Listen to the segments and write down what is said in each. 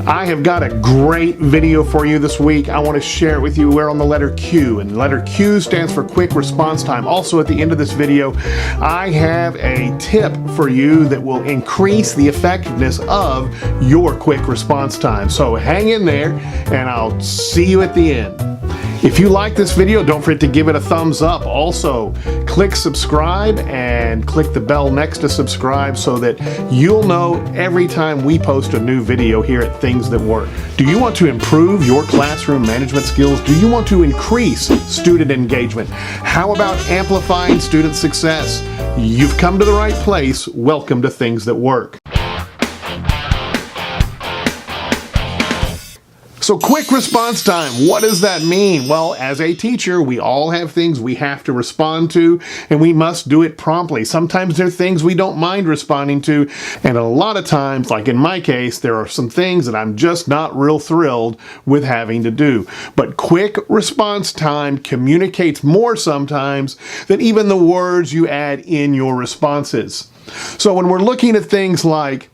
I have got a great video for you this week. I want to share it with you. We're on the letter Q, and the letter Q stands for quick response time. Also, at the end of this video, I have a tip for you that will increase the effectiveness of your quick response time. So hang in there, and I'll see you at the end. If you like this video, don't forget to give it a thumbs up. Also, click subscribe and click the bell next to subscribe so that you'll know every time we post a new video here at Things That Work. Do you want to improve your classroom management skills? Do you want to increase student engagement? How about amplifying student success? You've come to the right place. Welcome to Things That Work. So quick response time, what does that mean? Well, as a teacher, we all have things we have to respond to, and we must do it promptly. Sometimes there are things we don't mind responding to, and a lot of times, like in my case, there are some things that I'm just not real thrilled with having to do. But quick response time communicates more sometimes than even the words you add in your responses. So when we're looking at things like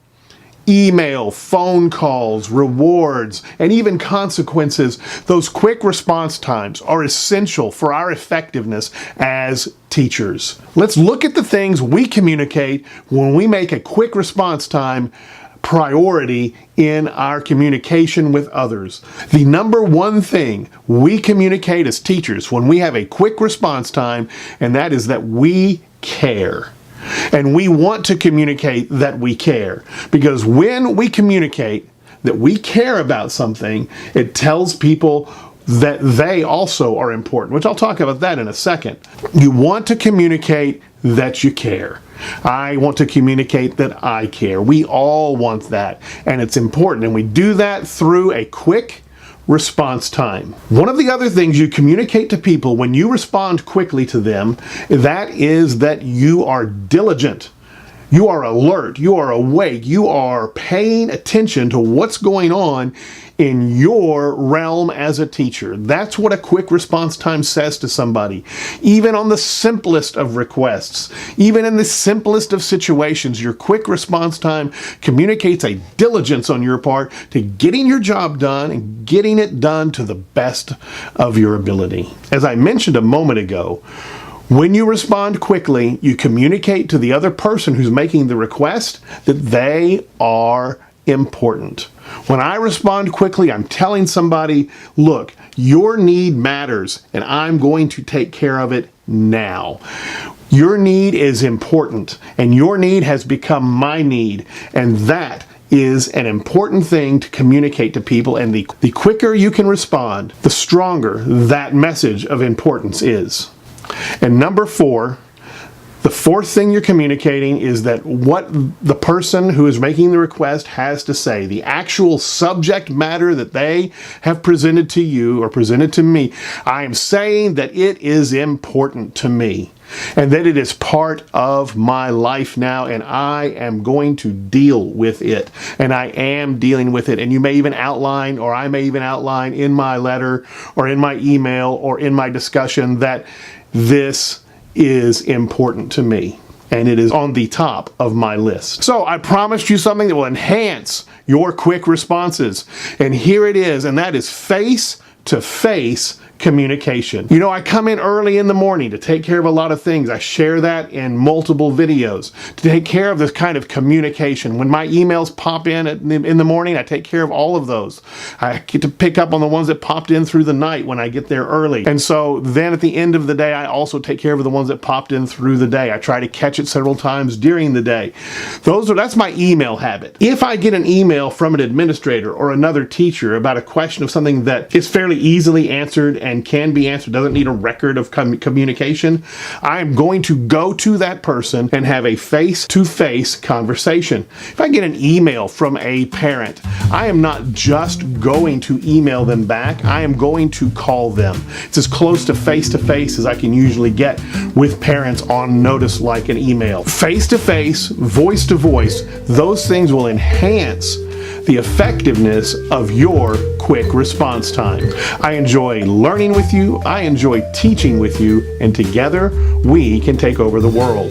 email, phone calls, rewards, and even consequences, those quick response times are essential for our effectiveness as teachers. Let's look at the things we communicate when we make a quick response time priority in our communication with others. The number one thing we communicate as teachers when we have a quick response time, and that is that we care. And we want to communicate that we care, because when we communicate that we care about something, it tells people that they also are important, which I'll talk about that in a second. You want to communicate that you care. I want to communicate that I care. We all want that, and it's important, and we do that through a quick response time. One of the other things you communicate to people when you respond quickly to them, that is that you are diligent. You are alert, you are awake, you are paying attention to what's going on in your realm as a teacher. That's what a quick response time says to somebody. Even on the simplest of requests, even in the simplest of situations, your quick response time communicates a diligence on your part to getting your job done and getting it done to the best of your ability. As I mentioned a moment ago, when you respond quickly, you communicate to the other person who's making the request that they are important. When I respond quickly, I'm telling somebody, look, your need matters, and I'm going to take care of it now. Your need is important, and your need has become my need, and that is an important thing to communicate to people, and the quicker you can respond, the stronger that message of importance is. And number four, the fourth thing you're communicating is that what the person who is making the request has to say, the actual subject matter that they have presented to you or presented to me. I am saying that it is important to me and that it is part of my life now, and I am going to deal with it, and I am dealing with it. And you may even outline, or I may even outline in my letter or in my email or in my discussion that this is important to me, and it is on the top of my list. So I promised you something that will enhance your quick responses, and here it is, and that is face-to-face communication. You know, I come in early in the morning to take care of a lot of things. I share that in multiple videos to take care of this kind of communication. When my emails pop in the morning, I take care of all of those. I get to pick up on the ones that popped in through the night when I get there early. And so then at the end of the day, I also take care of the ones that popped in through the day. I try to catch it several times during the day. That's my email habit. If I get an email from an administrator or another teacher about a question of something that is fairly easily answered and can be answered, doesn't need a record of communication, I am going to go to that person and have a face-to-face conversation. If I get an email from a parent, I am not just going to email them back, I am going to call them. It's as close to face-to-face as I can usually get with parents on notice like an email. Face-to-face, voice-to-voice, those things will enhance the effectiveness of your quick response time. I enjoy learning with you, I enjoy teaching with you, and together we can take over the world.